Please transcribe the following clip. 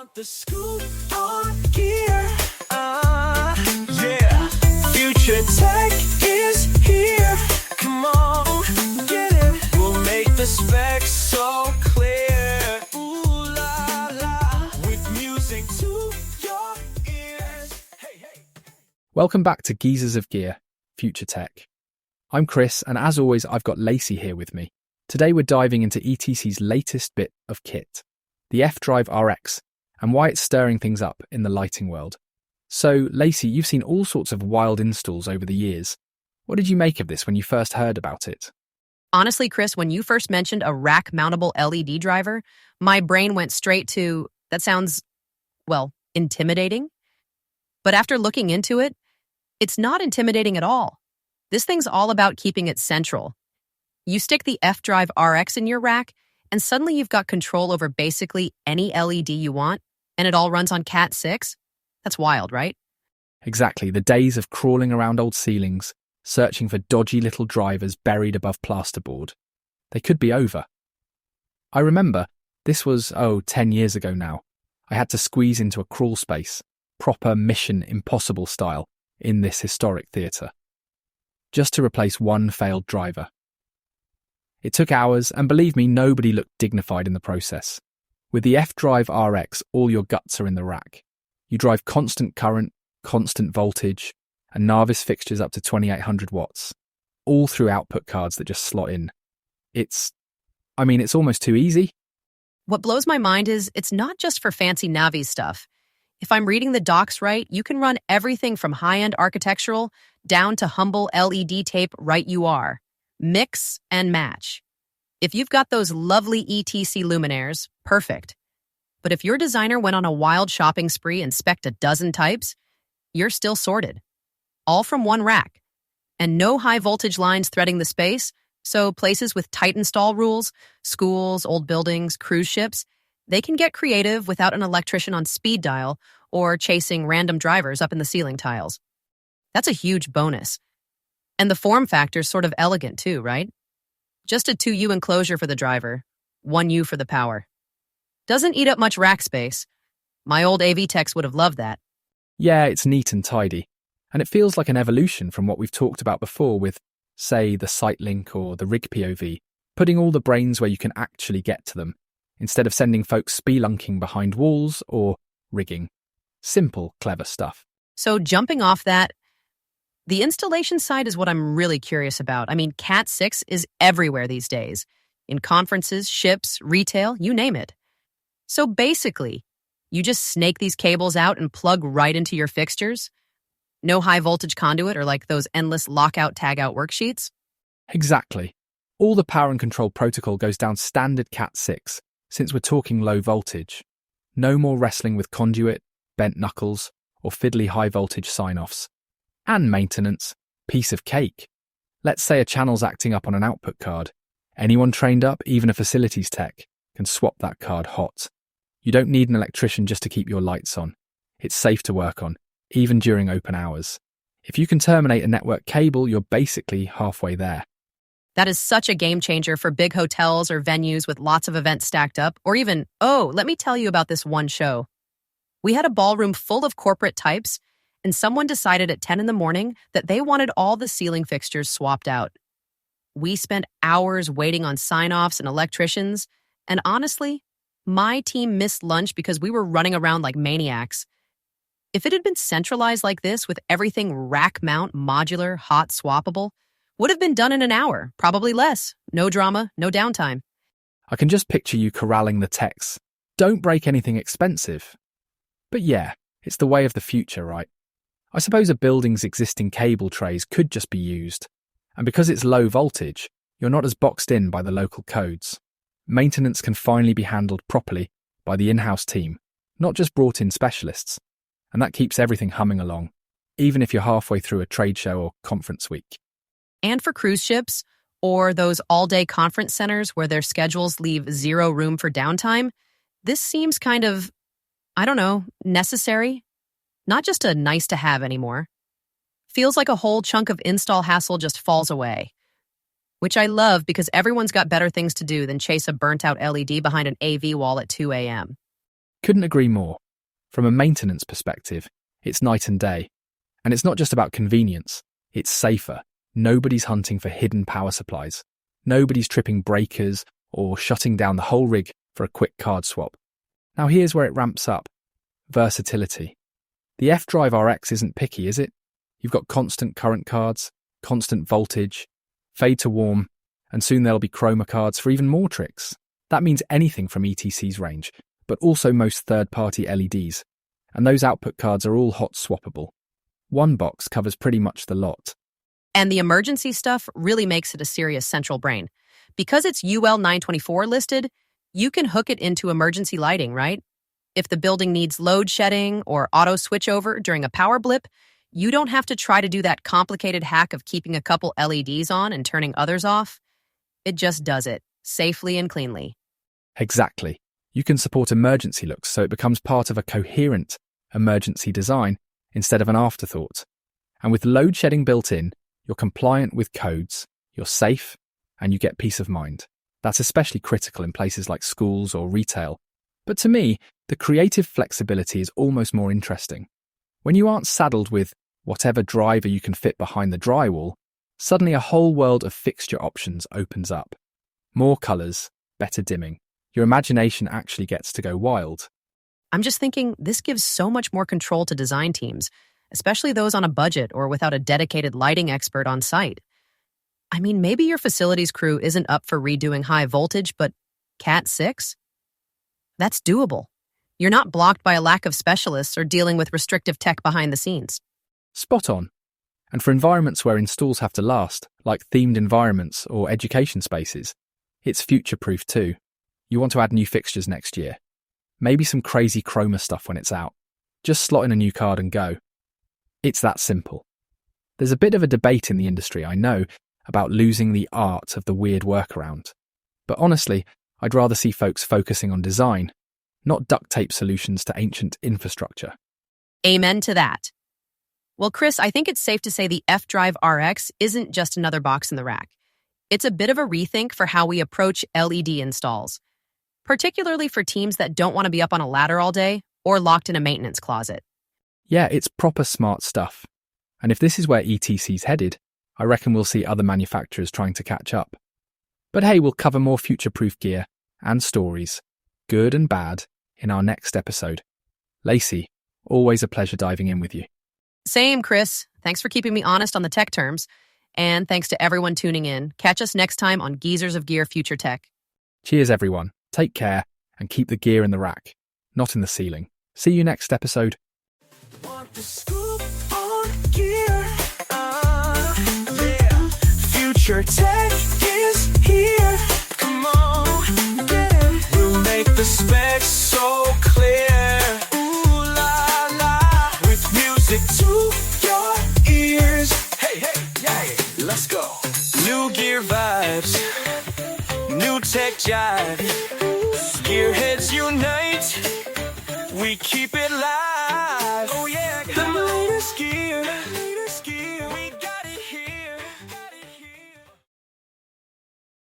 want the scoop on gear. Yeah. Future tech is here. Come on, get it. We'll make the specs so clear. Ooh la la. With music to your ears. Hey, hey. Welcome back to Geezers of Gear, FutureTech. I'm Chris, and as always, I've got Lacy here with me. Today we're diving into ETC's latest bit of kit, the F-Drive RX, and why it's stirring things up in the lighting world. So, Lacy, you've seen all sorts of wild installs over the years. What did you make of this when you first heard about it? Honestly, Chris, when you first mentioned a rack-mountable LED driver, my brain went straight to, that sounds, well, intimidating. But after looking into it, it's not intimidating at all. This thing's all about keeping it central. You stick the F-Drive RX in your rack, and suddenly you've got control over basically any LED you want, and it all runs on Cat 6? That's wild, right? Exactly, the days of crawling around old ceilings, searching for dodgy little drivers buried above plasterboard. They could be over. I remember, this was, 10 years ago now. I had to squeeze into a crawl space, proper Mission Impossible style, in this historic theatre, just to replace one failed driver. It took hours, and believe me, nobody looked dignified in the process. With the F-Drive RX, all your guts are in the rack. You drive constant current, constant voltage, and Narvis fixtures up to 2800 watts, all through output cards that just slot in. It's almost too easy. What blows my mind is it's not just for fancy Navi stuff. If I'm reading the docs right, you can run everything from high-end architectural down to humble LED tape right you are. Mix and match. If you've got those lovely ETC luminaires, perfect. But if your designer went on a wild shopping spree and spec'd a dozen types, you're still sorted. All from one rack. And no high voltage lines threading the space, so places with tight install rules, schools, old buildings, cruise ships, they can get creative without an electrician on speed dial or chasing random drivers up in the ceiling tiles. That's a huge bonus. And the form factor's sort of elegant too, right? Just a 2U enclosure for the driver, 1U for the power. Doesn't eat up much rack space. My old AV techs would have loved that. Yeah, it's neat and tidy, and it feels like an evolution from what we've talked about before with, say, the SiteLink or the rig POV, putting all the brains where you can actually get to them, instead of sending folks spelunking behind walls or rigging. Simple, clever stuff. So jumping off that, the installation side is what I'm really curious about. I mean, Cat 6 is everywhere these days. In conferences, ships, retail, you name it. So basically, you just snake these cables out and plug right into your fixtures? No high voltage conduit or like those endless lockout-tagout worksheets? Exactly. All the power and control protocol goes down standard Cat 6, since we're talking low voltage. No more wrestling with conduit, bent knuckles, or fiddly high voltage sign-offs. And maintenance, piece of cake. Let's say a channel's acting up on an output card. Anyone trained up, even a facilities tech, can swap that card hot. You don't need an electrician just to keep your lights on. It's safe to work on, even during open hours. If you can terminate a network cable, you're basically halfway there. That is such a game changer for big hotels or venues with lots of events stacked up, or even, let me tell you about this one show. We had a ballroom full of corporate types, and someone decided at 10 in the morning that they wanted all the ceiling fixtures swapped out. We spent hours waiting on sign-offs and electricians, and honestly, my team missed lunch because we were running around like maniacs. If it had been centralized like this with everything rack mount, modular, hot, swappable, would have been done in an hour, probably less. No drama, no downtime. I can just picture you corralling the techs. Don't break anything expensive. But yeah, it's the way of the future, right? I suppose a building's existing cable trays could just be used. And because it's low voltage, you're not as boxed in by the local codes. Maintenance can finally be handled properly by the in-house team, not just brought-in specialists. And that keeps everything humming along, even if you're halfway through a trade show or conference week. And for cruise ships, or those all-day conference centers where their schedules leave zero room for downtime, this seems kind of, necessary. Not just a nice-to-have anymore. Feels like a whole chunk of install hassle just falls away. Which I love because everyone's got better things to do than chase a burnt-out LED behind an AV wall at 2 a.m. Couldn't agree more. From a maintenance perspective, it's night and day. And it's not just about convenience, it's safer. Nobody's hunting for hidden power supplies. Nobody's tripping breakers or shutting down the whole rig for a quick card swap. Now here's where it ramps up. Versatility. The F-Drive RX isn't picky, is it? You've got constant current cards, constant voltage, fade to warm, and soon there'll be chroma cards for even more tricks. That means anything from ETC's range, but also most third-party LEDs. And those output cards are all hot swappable. One box covers pretty much the lot. And the emergency stuff really makes it a serious central brain. Because it's UL 924 listed, you can hook it into emergency lighting, right? If the building needs load shedding or auto switchover during a power blip, you don't have to try to do that complicated hack of keeping a couple LEDs on and turning others off. It just does it, safely and cleanly. Exactly. You can support emergency looks so it becomes part of a coherent emergency design instead of an afterthought. And with load shedding built in, you're compliant with codes, you're safe, and you get peace of mind. That's especially critical in places like schools or retail. But to me, the creative flexibility is almost more interesting. When you aren't saddled with whatever driver you can fit behind the drywall, suddenly a whole world of fixture options opens up. More colours, better dimming. Your imagination actually gets to go wild. I'm just thinking this gives so much more control to design teams, especially those on a budget or without a dedicated lighting expert on site. I mean, maybe your facilities crew isn't up for redoing high voltage, but Cat 6? That's doable. You're not blocked by a lack of specialists or dealing with restrictive tech behind the scenes. Spot on. And for environments where installs have to last, like themed environments or education spaces, it's future-proof too. You want to add new fixtures next year. Maybe some crazy chroma stuff when it's out. Just slot in a new card and go. It's that simple. There's a bit of a debate in the industry, I know, about losing the art of the weird workaround. But honestly, I'd rather see folks focusing on design, not duct tape solutions to ancient infrastructure. Amen to that. Well, Chris, I think it's safe to say the F-Drive RX isn't just another box in the rack. It's a bit of a rethink for how we approach LED installs, particularly for teams that don't want to be up on a ladder all day or locked in a maintenance closet. Yeah, it's proper smart stuff. And if this is where ETC's headed, I reckon we'll see other manufacturers trying to catch up. But hey, we'll cover more future-proof gear and stories, good and bad, in our next episode. Lacy, always a pleasure diving in with you. Same, Chris. Thanks for keeping me honest on the tech terms. And thanks to everyone tuning in. Catch us next time on Geezers of Gear FutureTech. Cheers, everyone. Take care and keep the gear in the rack, not in the ceiling. See you next episode. Want the scoop on gear? Yeah. Future Tech is here. Come on, get it. We'll make the specs so clear. Ooh la la. With music to your ears. Hey, hey, yeah. Let's go. New gear vibes. New tech jive. Gearheads unite. We keep it live.